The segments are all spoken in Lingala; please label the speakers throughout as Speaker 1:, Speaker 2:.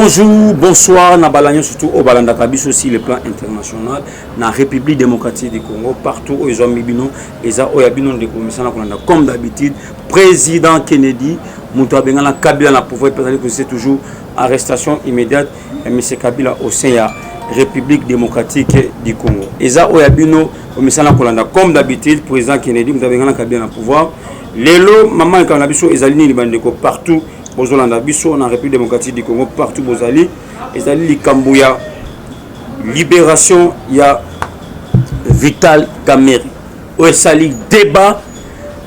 Speaker 1: Bonjour, bonsoir, Nabalanyo, surtout au Balandakabis aussi le plan international, na République démocratique du Congo, partout où ils ont mis bino, ils ont de commission comme d'habitude, président Kennedy, Moutou Bengala Kabila na pouvoir que c'est toujours arrestation immédiate, et M. Kabila au sein de la République démocratique du Congo. Ils ont bino commission comme d'habitude, président Kennedy, Moutou Bengala Kabila na pouvoir, Lelo, maman et Kanabiso, ils ont bandeko partout. Bozolanda biso na République démocratique du Congo partout bozali ezali likambouya libération ya Vital Kamerhe o esali débat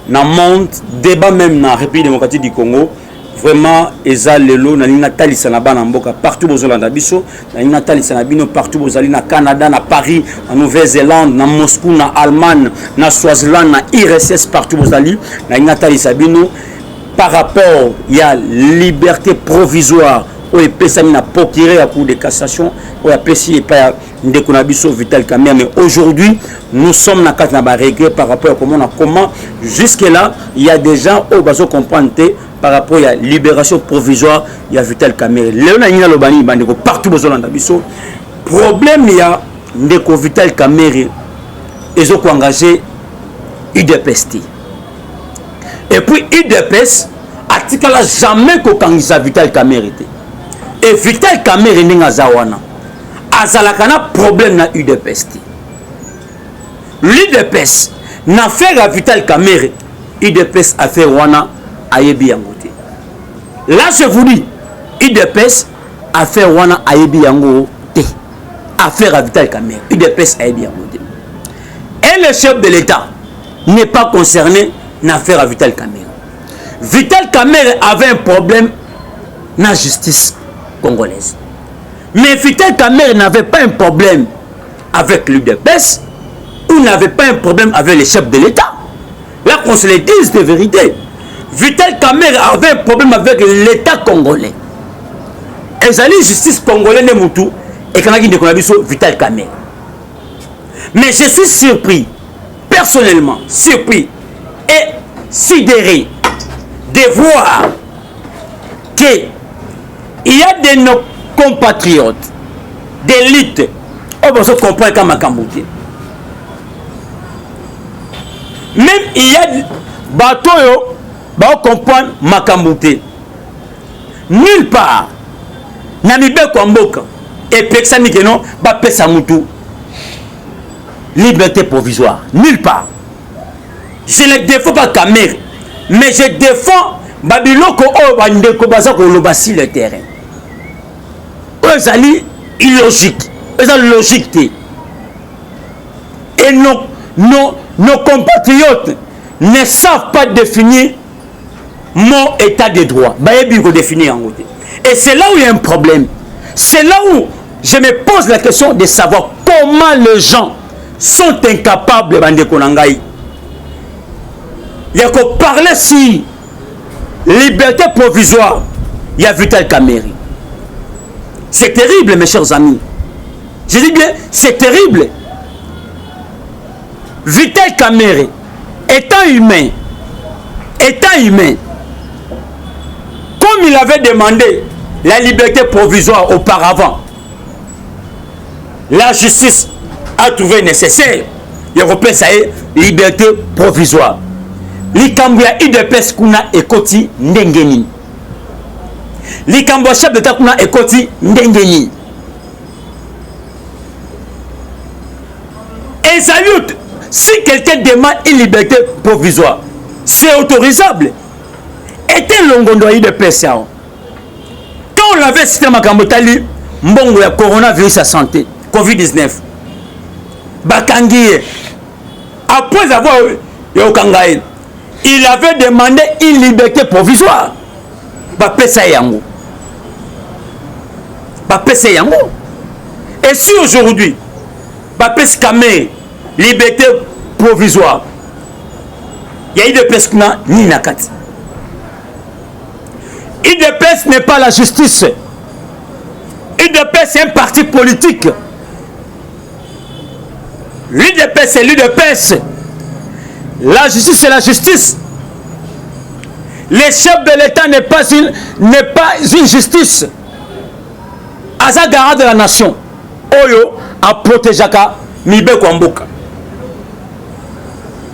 Speaker 1: na monde débat même na République démocratique du Congo vraiment ezali lelo na linga talisa na bana mboka partout bozolanda biso na linga talisa na bino partout bozali na Canada na Paris na Nouvelle-Zélande na Moscou na Allemagne na Swaziland na IRSS partout bozali na linga talisa bino par rapport à la liberté provisoire où il peut s'amener à procurer à cour de cassation où il peut s'y pas de Konabiso Vital Kamerhe. Mais aujourd'hui nous sommes dans le regret par rapport à comment jusque là il y a des gens où ils comprennent par rapport à la libération provisoire il y a Vital Kamerhe. Léona Lobani bandeko partout besoin d'abiso problème il y a ndeko Vital Kamerhe ils ont engagé UDPS. Et puis UDPS a jamais qu'au Vital Kamerhe. Et Vital Kamerhe n'est zawana. Azalakana problème na UDPS. L'UDPS n'a fait à Vital Kamerhe. UDPS a fait wana ayebi yangote. Là je vous dis, UDPS a fait wana ayebi yangote. Affaire à Vital Kamerhe. UDPS ayebi yangote. Et le chef de l'État n'est pas concerné n'affaire à Vital Kamerhe. Vital Kamerhe avait un problème dans la justice congolaise. Mais Vital Kamerhe n'avait pas un problème avec l'UDPS ou n'avait pas un problème avec les chefs de l'État. Là, qu'on se le dise de vérité. Vital Kamerhe avait un problème avec l'État congolais. Et la justice congolaise n'est moutou et qu'on a dit que Vital Kamerhe. Mais je suis surpris, personnellement surpris et sidéré de voir qu'il y a de nos compatriotes d'élite on va se comprendre comme Makamboute. Même il y a bateau on comprendre Makamboute. Nulle part Namibe Kwamboka et Pexani que non ba pesa mutu liberté provisoire nulle part. Je ne défends pas Kamerhe, mais je défends Babiloko Bandeko Bazako Lobasi le terrain. Eux allaient illogique, eux allaient logique. Et nos compatriotes ne savent pas définir mon état de droit. Et c'est là où il y a un problème. C'est là où je me pose la question de savoir comment les gens sont incapables Bandeko Nangaï. Il y a qu'on parlait si liberté provisoire, il y a Vital Kamerhe. C'est terrible, mes chers amis. Je dis bien, c'est terrible. Vital Kamerhe, étant humain, comme il avait demandé la liberté provisoire auparavant, la justice a trouvé nécessaire. Il y a liberté provisoire. Likambouya UDPS kuna ekoti ndengeni. Likambouya chef d'État kuna ekoti ndengeni. Et salut, si quelqu'un demande une liberté provisoire, c'est autorisable. Était longondo UDPS. Quand on avait cité Makambotali, mbongo ya coronavirus à santé, Covid-19. Bakangiye. Après avoir yokangaye. Il avait demandé une liberté provisoire. Et si aujourd'hui, Kamerhe, liberté provisoire, il y a UDPS ni Nakati. UDPS n'est pas la justice. UDPS c'est un parti politique. L'UDPS c'est l'UDPS. La justice, c'est la justice. Le chef de l'État n'est pas une justice. Aza garant de la nation. Oyo a protégé Mibe Kwamboka.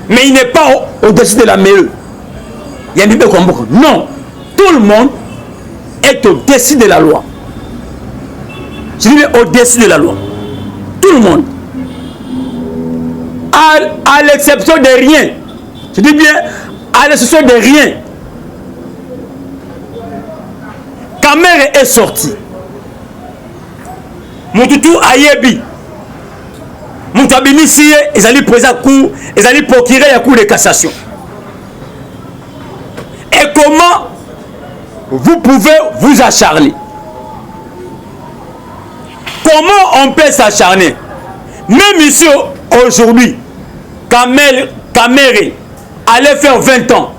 Speaker 1: Mais il n'est pas au-dessus de la MEE. Il y a Mibe Kwamboka. Non. Tout le monde est au-dessus de la loi. Je dis au-dessus de la loi. Tout le monde. À l'exception de rien. Je dis bien, à l'exception de rien. Kamere est sorti. Moutoutou Ayebi. Moutabini Siye, ils allaient poser à cour, ils allaient procurer à cour de cassation. Et comment vous pouvez vous acharner? Comment on peut s'acharner? Même ici, aujourd'hui, Kamere allait faire 20 ans.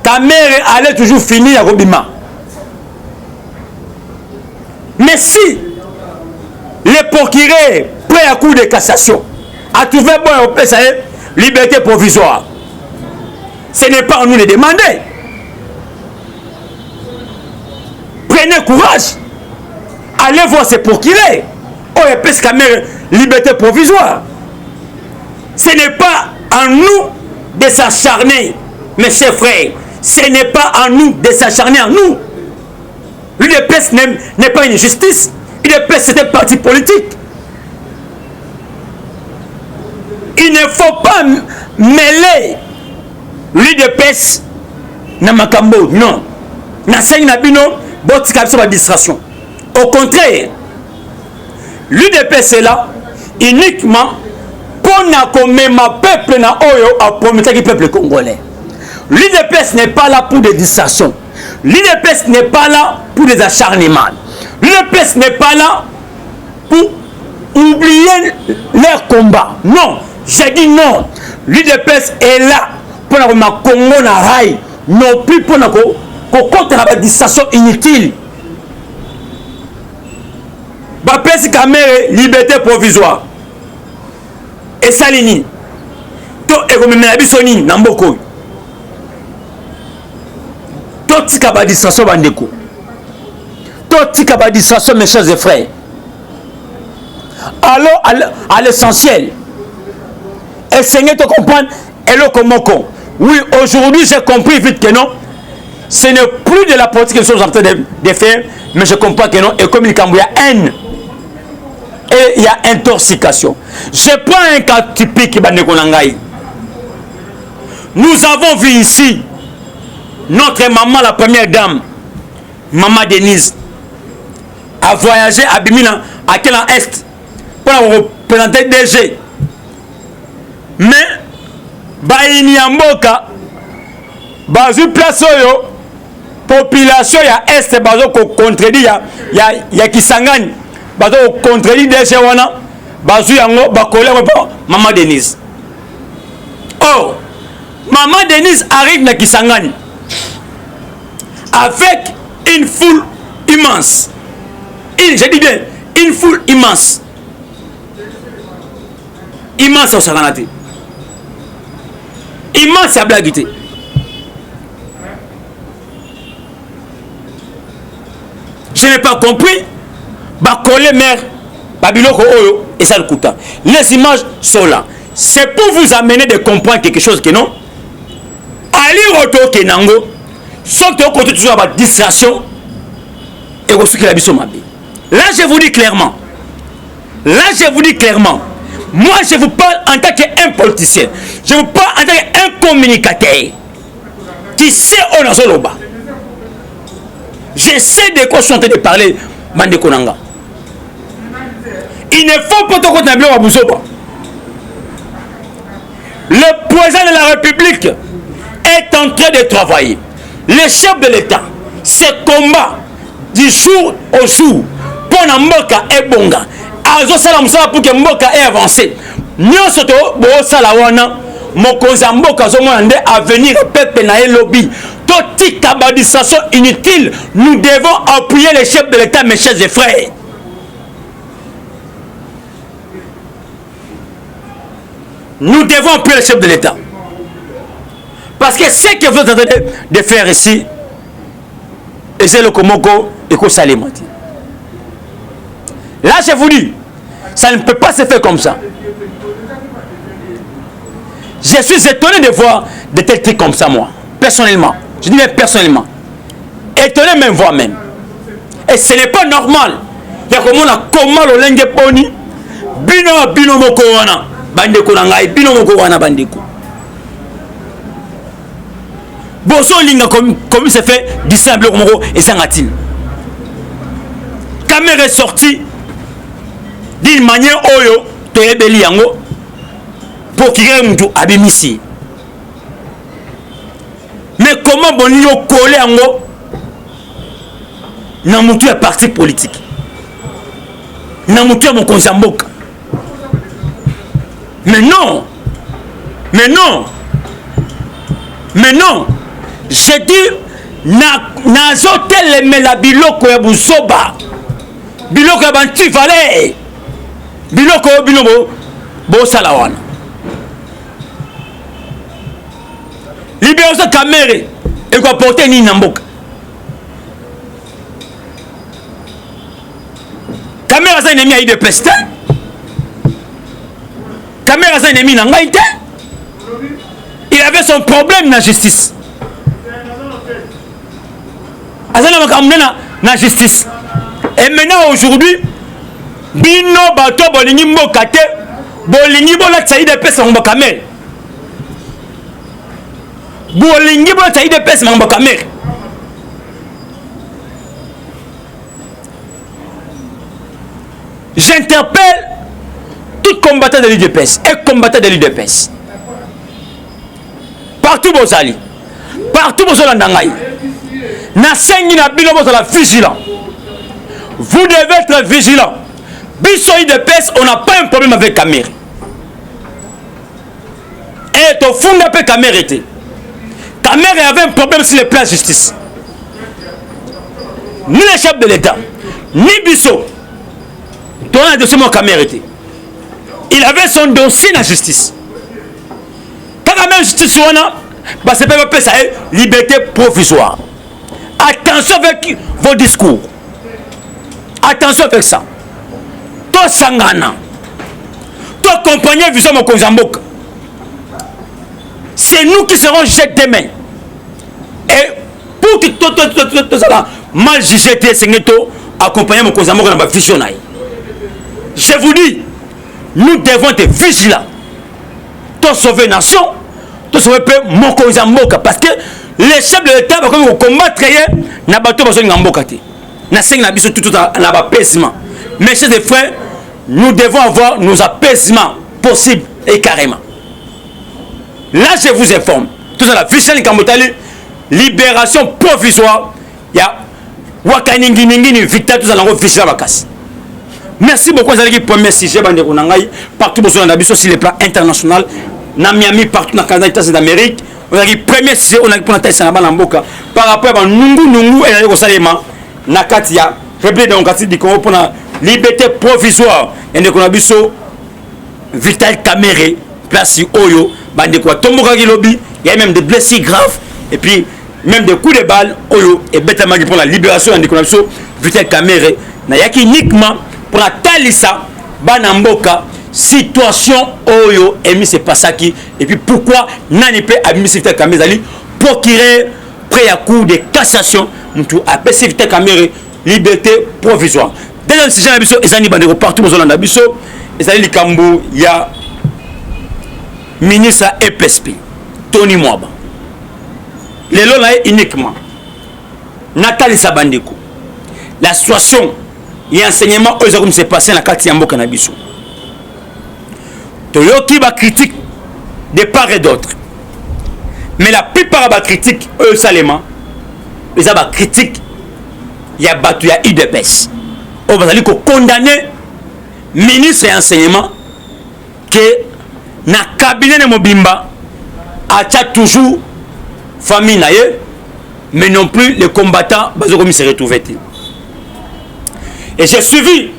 Speaker 1: Kamere allait toujours finir à Robima. Mais si les procureurs prêts à cour de cassation a trouvé bon au PSA liberté provisoire, ce n'est pas à nous de demander. Prenez courage. Allez voir ces procureurs. Oh, PSA Kamere liberté provisoire. Ce n'est pas à nous de s'acharner, mes chers frères. Ce n'est pas à nous de s'acharner à nous. L'UDPS n'est pas une justice. L'UDPS c'est un parti politique. Il ne faut pas mêler l'UDPS na makambo. Non. Na sengi na bino boti kapso ba distraction. Au contraire, l'UDPS est là uniquement pour na peuple na oyo a promettre qui peuple congolais. L'UDPS n'est pas là pour des distractions. L'UDPS n'est pas là pour des acharnements. L'UDPS n'est pas là pour oublier leur combat. Non, j'ai dit non. L'UDPS est là pour que ma Congo na rail, non plus pour que la distraction inutile. Bapesi Kamere liberté provisoire. Et Salini. To ekomemela biso nini na mboko. Totika ba distraction bandeko. Totika ba distraction mes chers et frères. Allons à l'essentiel. Essayez de comprendre Hello Komoko. Oui, aujourd'hui j'ai compris vite que non. Ce n'est plus de la politique que nous sommes en train de faire, mais je comprends que non. Et comme il y a haine et il y a intoxication. Je prends un cas typique bandeko nangai. Nous avons vu ici notre maman, la première dame, Maman Denise, a voyagé à Bimina, à Kélan Est, pour représenter DG. Mais, Baïni Amboka, Bazu place yo, population ya Est, Bazo contredit, ya Kisangani, Bazo contredit DG wana, Bazu yango, Bakole, Maman Denise. Oh, Maman Denise arrive na Kisangani avec une foule immense. Je dis bien, une foule immense. Immense au Saranati. Immense à blaguité. Je n'ai pas compris. Bakole mère, Babiloko Oyo, et ça le coûte. Les images sont là. C'est pour vous amener de comprendre quelque chose que non. Ali Roto Kenango, sauf que côté toujours la distraction et aussi que la biso mabe. Là je vous dis clairement. Moi je vous parle en tant qu'un politicien. Je vous parle en tant qu'un communicateur qui sait où on a soloba. Je sais de quoi je suis en train de parler, Mande Konanga. Il ne faut pas tout continuer à Boussoba. Le président de la République est en train de travailler. Le chef de l'État, ce combat du jour au jour pour que Mboka est bonga. Azo sala musala pour que Mboka ait avancé. Nous sommes bo sala wana mokonza Mboka zo mwande à venir peuple na lobby. Toti kabadisation inutile. Nous devons appuyer les chefs de l'État, mes chers et frères. Nous devons appuyer les chefs de l'État. Parce que ce que vous êtes en train de faire ici, et c'est le Komoko et que ça les mentit. Là, je vous dis, ça ne peut pas se faire comme ça. Je suis étonné de voir de tels trucs comme ça, moi. Personnellement. Je dis même personnellement. Étonné même, voir même. Et ce n'est pas normal. Il y a comment le lingue poni. Bino moko wana. Bandeko nangai. Bino moko wana bandeko. Boso linga comme il se fait dissemble moko et sangatine. Caméra est sortie d'une manière oyo to ebeli yango pour qu'il y ait mtu abimisi. Mais comment bon yo coller yango na mutu ya parti politique, na mutu ya mokonzi mboka? Mais non, mais non, mais non. Je dis na zotel mela biloko ya busoba, biloko ya banti valeur, biloko binobo bo salawana. Libération caméra et quoi porter ni namboka. Caméra ça ennemi a eu de peste. Caméra ça ennemi n'a pas été. Il avait son problème dans la justice. Na justice. Et maintenant aujourd'hui, bino bato bolingi mboka te, bolingi bola tsayi de peste en caméra. Bolingi bola tsayi de peste en caméra. J'interpelle tout combattant de l'UDPS et combattant de l'UDPS. Partout bozali, partout bozala nangai. Na sengi na bino bozala vigilant. Vous devez être vigilant. Biso UDPS, on n'a pas un problème avec Caméra. Et ton fond n'a pas Caméra été. Caméra avait un problème sur le plan de justice. Ni les chefs de l'État, ni Bisso. Ton dossier mon Caméra était. Il avait son dossier dans la justice. Quand la même justice bah c'est pas ça liberté provisoire. Attention avec vos discours. Attention avec ça. Toi sangana. Toi compagnie vision mon Kozambok. C'est nous qui serons jugés demain. Et pour que tout ça mal jugé accompagner mon Kozambok dans ma vision. Je vous dis, nous devons être vigilants. Toi sauver nation, toi sauver mon Kozambok. Parce que les chefs de l'État vont combattre na bateau besoin d'amboka te. Na seng na biso tout na apaisement. Mes chers et frères, nous devons avoir nos apaisements possibles et carrément. Là je vous informe, tout ça la vision Kambotali, libération provisoire, il y a wakaningi ningi victoire tout ça la vision bakasi. Merci beaucoup za l'équipe premier sujet bande konangai partout besoin na biso sur le plan international, na Miami partout na Canada, États-Unis d'Amérique. On a dit premier sujet on a dit pour la taille na mboka par rapport à nungu et la salema na katia rebelle donc kati di Congo pour la liberté provisoire et ne konabiso Vital Caméra place oyo bande ko tomboka kilobi il y a même des blessés graves et puis même des coups de balle oyo et bête magi pour la libération de konabiso Vital Caméra na yaki uniquement pour la talisa bana mboka situation oyo emi c'est pas ça qui et puis pourquoi nani peut administrer Caméra procurer près à cour de cassation mtu apesi Vital Caméra liberté provisoire. Deuxième sujet na biso ezani bandeko partout aux Hollandais biso ezali likambo ya ministre EPSP Tony Mwaba. Lelo na uniquement Nathalie Sabandeko. La situation et enseignement aux comme c'est passé na kati ya mboka na biso. Toyoki ba critique de part et d'autre. Mais la plupart ba critique eux salema ils a ba critique ya batu ya UDPS. On va aller condamner ministre et enseignement que na cabinet de Mobimba a toujours famille naie mais non plus les combattants bazokomi se retrouver. Et j'ai suivi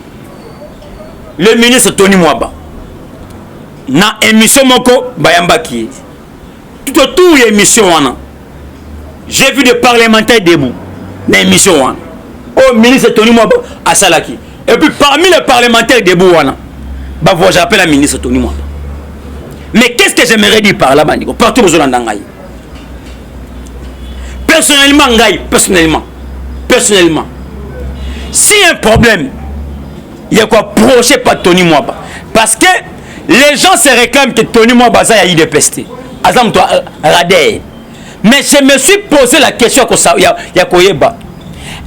Speaker 1: le ministre Tony Mwaba na émission moko bayambaki tout émission wana j'ai vu des parlementaires debout na émission wana au ministre Tony Mwaba asalaki Et puis parmi les parlementaires de Bouwana, bah voilà, j'appelle la ministre Tony Mwamba. Mais qu'est-ce que j'aimerais dire par là, Bandiko? Partout aux Hollandais. Personnellement, si y a un problème, il y a quoi procher par Tony Mwamba. Parce que les gens se réclament que Tony Mwamba a eu des pestes. Azam toi radé. Mais je me suis posé la question que ça y a Koyeba.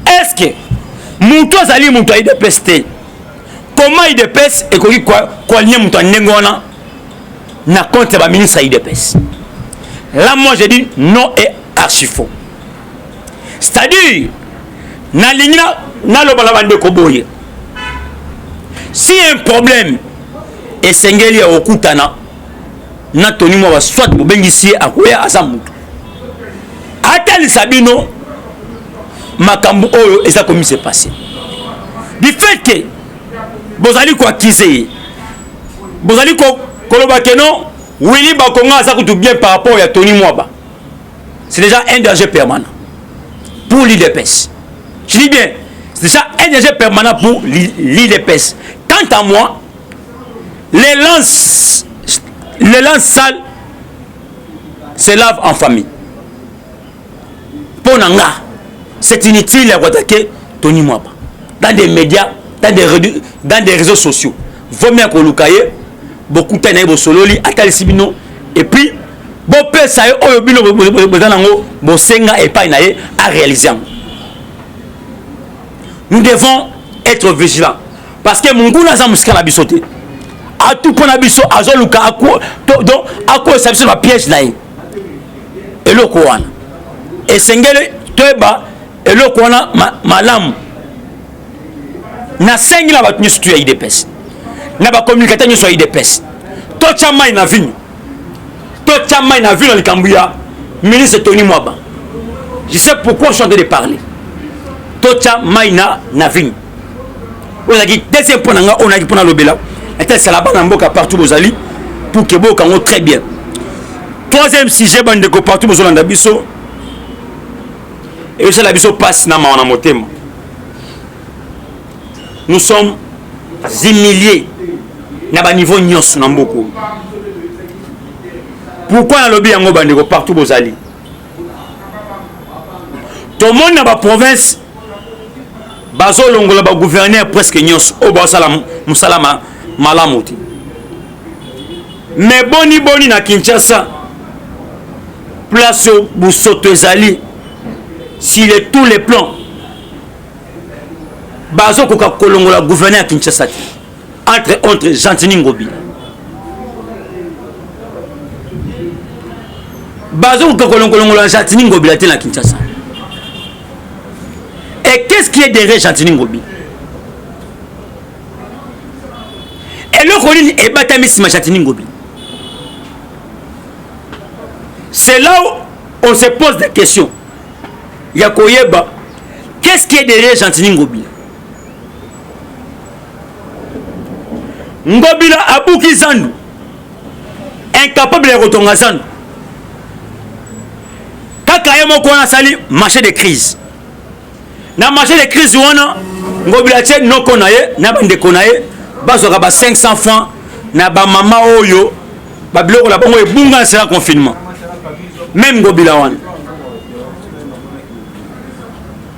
Speaker 1: Est-ce que Mouto Zali Mouto a eu des pestes? Comment il des pestes et quoi n'y Mouto Nengona n'a compte ba ministre a eu des pestes? Là moi je dis non et archi faux. C'est-à-dire na ligne na lo balabande ko boye. Si un problème et sengeli ya okutana na Tony Mwamba soit bobengisi akoya asamutu atali sabino makambu oyo eza comme c'est passé du fait que bozali ko accuser bozali ko koloba que non Willy Bakonga aza kutu bien par rapport à Tony Mwamba, c'est déjà un danger permanent pour l'IDPS. Je dis bien, c'est déjà un danger permanent pour l'IDPS. Quant à moi, les lances sales se lavent en famille. Pour Nanga, c'est inutile d'attaquer Tony Mwamba dans des médias, dans des réseaux sociaux. Vaut mieux qu'on l'oukaye, beaucoup de gens sololi, atali sibino, et puis, bon ça à réaliser. Nous devons être vigilants. Parce que mon goût n'a pas bisoté. À tout point d'abisso, à Zoluka, à quoi, donc, à quoi ça se piège là. Et le Koran. Et Sengele, Toeba, et le Koran, malam. Na sengi la battu sur IDPS. Na ba communicateur sur IDPS. Tocha mai na vigne. Tocha mai na vigne dans le Cambuya. Ministre Tony Mwamba. Je sais pourquoi je suis en train de parler. Tocha mai na vigne. On a dit deuxième point on a dit pour l'obéla. Et c'est la bande en boca partout aux alliés pour que vous kango très bien. Troisième sujet bande de partout aux Hollandais biso. Et c'est la biso passe na ma motema. Nous sommes humiliés à niveau nyos na mboko. Pourquoi na lobby yango bandeko partout bozali? Tout le monde dans la province bazo longola ba gouverneur presque nyos o ba sala musalama malamuti. Mais boni na Kinshasa place Busoto ezali s'il est tous les plans bazo koka kolongola gouverneur à Kinshasa entre Gentini Ngobila bazo koka kolongola Gentini Ngobila te na Kinshasa. Et qu'est-ce qui est derrière Gentini Ngobila? Et le Colin est batamis Gentini Ngobila. C'est là où on se pose des questions. Yakoyeba, qu'est-ce qui est derrière Gentini Ngobila? Ngobila Abouki Zandu, incapable de retourner à Zandu. Kakayemo Kwana Sali, marché de crise. Na marché de crise, Ngobila Tché, non konaye, na bande konaye, bazoka ba 500 francs, na ba mama oyo, ba biloko la bongo et bunga c'est un confinement. Même Ngobila wana.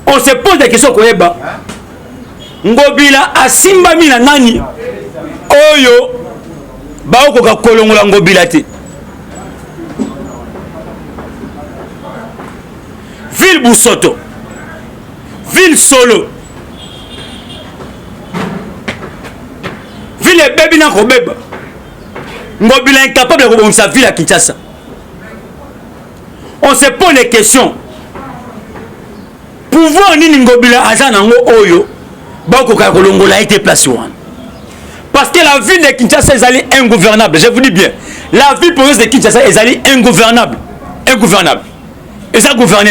Speaker 1: On se pose des questions koyeba. Ngobila asimba mina nani? Oyo baokoka kolongola Ngobila te. Ville Busoto, ville Solo, ville Bebi na Kobeba. Ngobila incapable de rebondir sa ville à Kinshasa. On se pose des questions. Pouvoir ni Ngobila azanango oyo baokoka kolongola été placé wana. Parce que la ville de Kinshasa est ingouvernable. Je vous dis bien. La ville province de Kinshasa est ingouvernable. Ingouvernable. Et ça gouverne.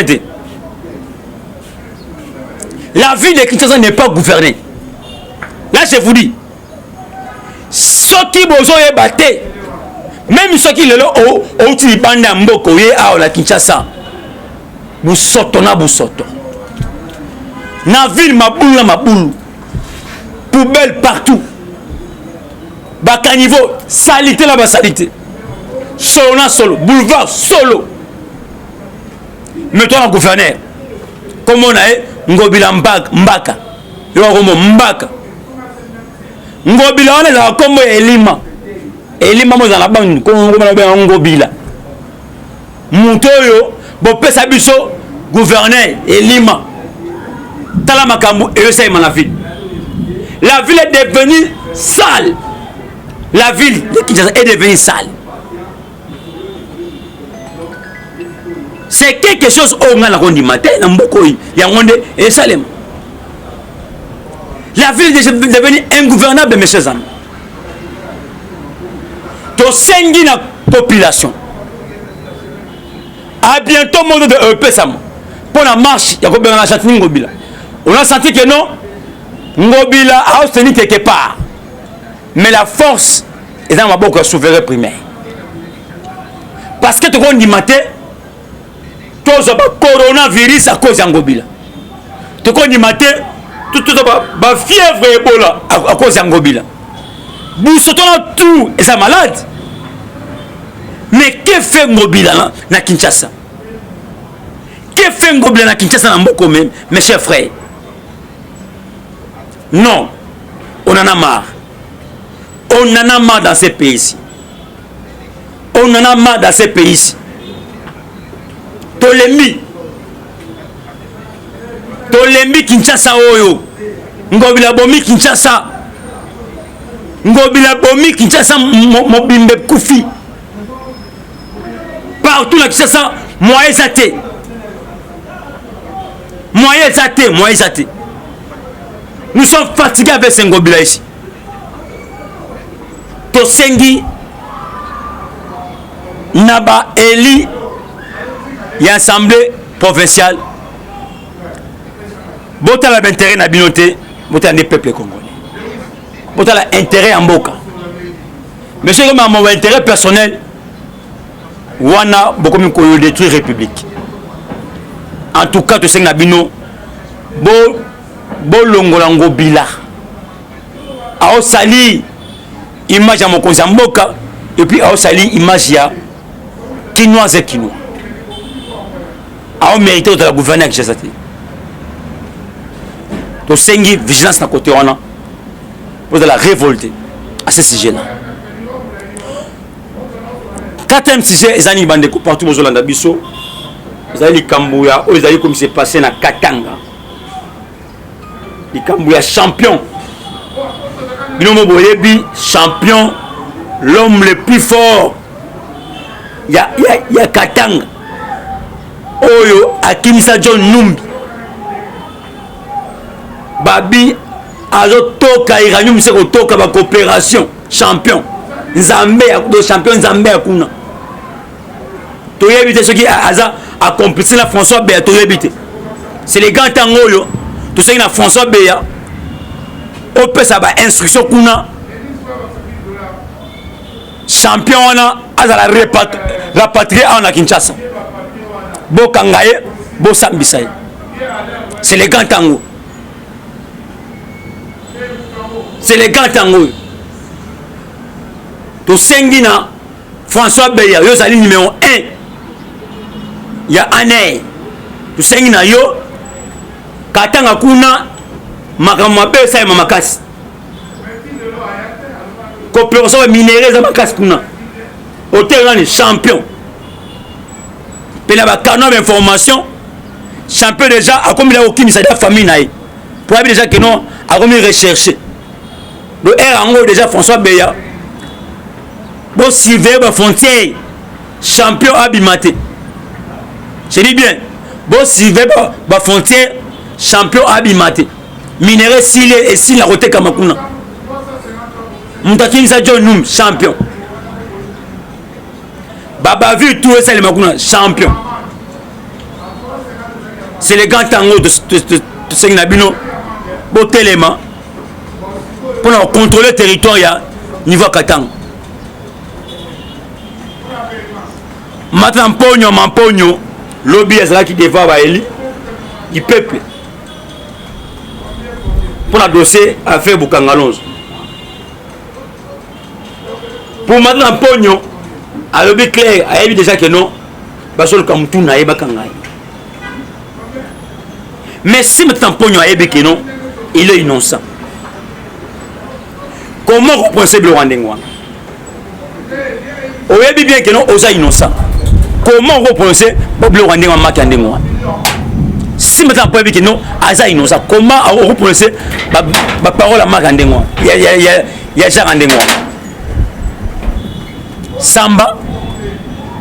Speaker 1: La ville de Kinshasa n'est pas gouvernée. Là, je vous dis. Ceux qui bozo est batté. Même ceux qui le ont utilisé pendant Mboko à la Kinshasa. Busoto na Busoto. Na ville maboula maboulou. poubelle partout. Bakaniveau, salité là-bas, salité. Solo na solo, boulevard solo. Mettons un gouverneur. Comme on a Ngobila Mbaka. Mbaka. Ngobila on est là comme Elima. Elima mo dans la banque comme Ngobila. Mutoyo, bo pesa biso gouverneur Elima. Tala makambu et ça la ville. La ville est devenue sale. La ville de Kinshasa est devenue sale. C'est quelque chose au moins la ronde matin, il y a et Salem. La ville est devenue ingouvernable, mes chers amis. To sengi na population. À bientôt, monde de Pesam. Pour la marche, il y a combien de chantiers Ngobila. On a senti que non, Ngobila a obtenu quelque part. Mais la force est dans ma boucle souverain primaire. Parce que tu vois, on dit matin, tout le coronavirus à cause d'Angobila. Tu vois, on dit matin, tout le fièvre Ebola à cause d'Angobila. Boussotona tout, et ça malade. Mais que fait Ngobila na Kinshasa? Que fait Ngobila na Kinshasa na Mboko même, mes chers frères? Non, on en a marre. On en a marre dans ces pays-ci. On en a marre dans ces pays-ci. Tolembi Kinshasa oyo. Ngobila bomi Kinshasa. Ngobila bomi Kinshasa mobimbe kufi. Partout na Kinshasa moyen zate. Moyen zate. Nous sommes fatigués avec ce Ngobila ici. Tosengi Naba Eli y a assemblée provinciale. Botala l'intérêt na binoté, botala des peuples congolais. Botala intérêt en boka. Mais c'est comme mon intérêt personnel. Wana beaucoup mieux qu'on détruit République. En tout cas, Tosengi Nabino bo longola Ngobila. Ao sali image à mon Kozamboka et puis ao sali image ya Kinois et Kinois. A mérité de la gouverner avec Jazati. To sengi vigilance na côté wana pour de la révolter à ce sujet-là. Quatrième sujet, les amis bandeko partout aux Hollandais biso. Les amis Kambuya, les amis comme c'est passé na Katanga. Les Kambuya champion. Binomo Boyebi champion, l'homme le plus fort. Il y a Katanga. Oyo Akinisa John Numbi. Babi azotoka iranium se kotoka ba coopération champion. Nzambe do champion Nzambe akuna. To yebite ce qui aza accomplissé la François Béa to yebite. C'est les grands tangoyo. To ce qui na François Béa. O pesa ba instruction kuna. Champion wana aza la patrie en Kinshasa. Bo kangaye, bo sambisaye. C'est les grands tango. C'est les grands tango. To sengina François Beya, yo sali numéro 1. Il y a Ané. To sengina yo Katanga kuna makamwabe sa mamakasi. Coopération minérale za makasi kuna. Hôtel là champion. Puis là, canon d'information, champion déjà, a comme il a aucune famille naïe. Pour déjà que non, a comme il recherché. Le R en haut déjà François Beya. Bon Sylvain Fontier, champion abimaté. Je dis bien, bon Sylvain Fontier, champion abimaté. Minéré Silé et Sile la roté Kamakuna. Moutakini John Noum, champion. Baba vu tout ça les Makuna, champion. C'est les grands tango de Sengnabino, Botelema, pour contrôler le territoire niveau Katang. Maintenant, Mampogno, lobby est là qui défend Eli, du peuple. pour le dossier affaire Bukangalonzo. Pour maintenant Pogno, à l'objet clair, il y a déjà que non, Basol Kamutuna et Bakangai. Mais si maintenant Pogno a que non, il est innocent. Comment repenser le Rwandais? On a bien que non, osa innocent. Comment repenser le Rwandais en Makandé? Si maintenant on peut dire que non, osa innocent. Comment repenser la parole à Makandé? Il y a déjà Rwandais. Samba,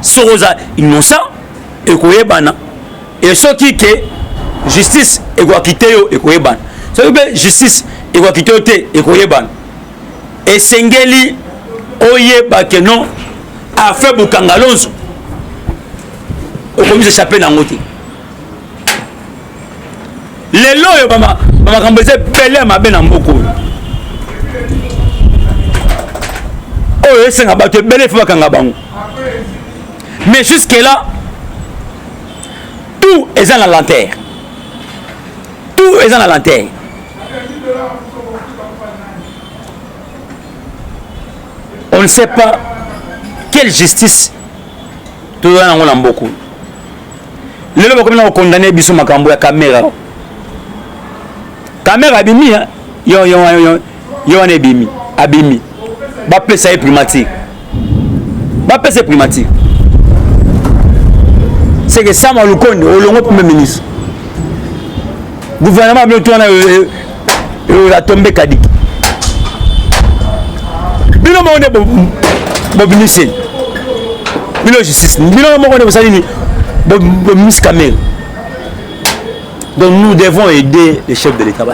Speaker 1: Sorosa innocent, et Koyebana. Et ce qui est justice, et quoi quitter et Koyebana. Ce qui est justice, et quoi quitter et Koyebana. Et Sengeli, Oyeba que non, a fait Bukangalonzo. Au comité échappé dans l'autre. Les lois, maman, quand vous êtes belé, ma belle en beaucoup. Oh, c'est un bateau belé, il faut qu'un gabon. Mais jusque-là, tout est dans la lanterne. Tout est dans la lanterne. On ne sait pas quelle justice tout le monde a beaucoup. Les gens qui ont condamné Bissou Makambo à caméra. Caméra abimi, yo on est abimi, abimi. Bappé ça est primatique. Bappé c'est primatique. C'est que ça m'a le connu au long premier ministre. Gouvernement bien tourné la tombé Kadi. Bilo mo ne bo ministre. Bilo justice. Bilo mo ne bo salini bo ministre Kamel. Donc nous devons aider les chefs de l'État.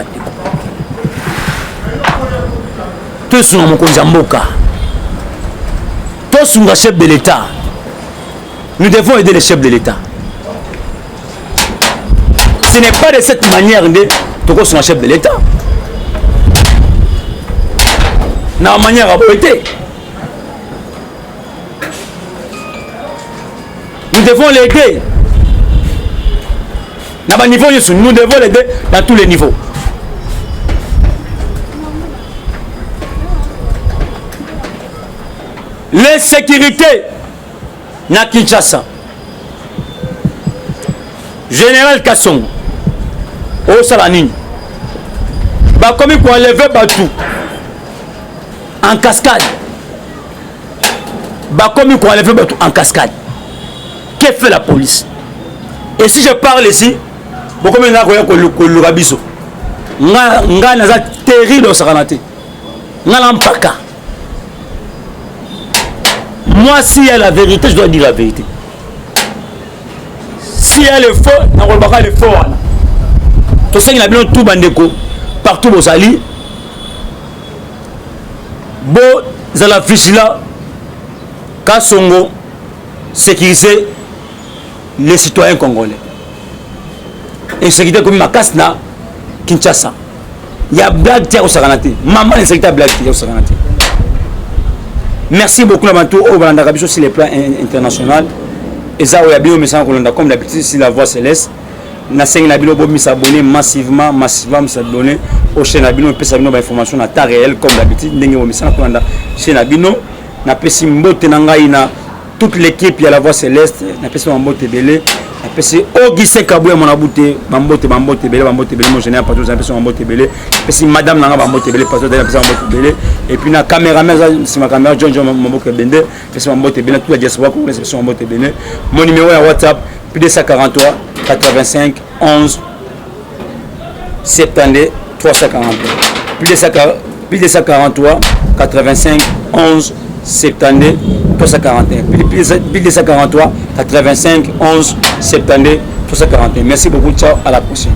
Speaker 1: Tous sont mon Konzamboka. Tous sont les chefs de l'État. Nous devons aider les chefs de l'État. Ce n'est pas de cette manière que tous sont les chefs de l'État. Dans la manière à voter. Nous devons l'aider. Dans le niveau, nous devons l'aider dans tous les niveaux. L'insécurité na Kinshasa. Général Kasson, au Salanine, bah comme il faut enlever Batou en cascade. Bah comme il faut enlever Batou en cascade. Que fait la police? Et si je parle ici, beaucoup de gens ont le rabiso. Nga naza terrible au Saranate. Nga l'ampaka. Moi, s'il y a la vérité, je dois dire la vérité. S'il y a le faux, on va pas le faux. Tout ça, il y a bien tout bandeko. Partout au Sali. Bon, dans la fiche là, Kassongo, sécuriser les citoyens congolais. Et sécurité comme Makasna, Kinshasa. Il y a blague au Saranate. Maman, il y a blague au Saranate. Merci beaucoup au Balanda sur les plans internationaux. Et ça, il y a bien comme d'habitude, si la voix céleste. Nous avons s'abonner massivement s'abonner au chaîne Abino et puis information à temps réel comme d'habitude. Nous avons chaîne Abino. Nous avons toute l'équipe il y a la voix céleste. Nous avons Mambote Belé. Nous avons Augustin Kabouya Monaboute. Mambote Belé. Mon général patron. Nous avons Mambote Belé. Nous avons Madame Nanga Mambote Belé. Patron. Nous avons Mambote Belé. Et puis la caméraman, c'est ma caméra John Mambote Bende. C'est Mambote Belé. Toute la diaspora congolaise, c'est Mambote Belé. Mon numéro est WhatsApp plus de 143 85 11 70 341. Plus de 143 85 11 70 341. Plus de 143 85 11 70 341. Merci beaucoup. Ciao. À la prochaine.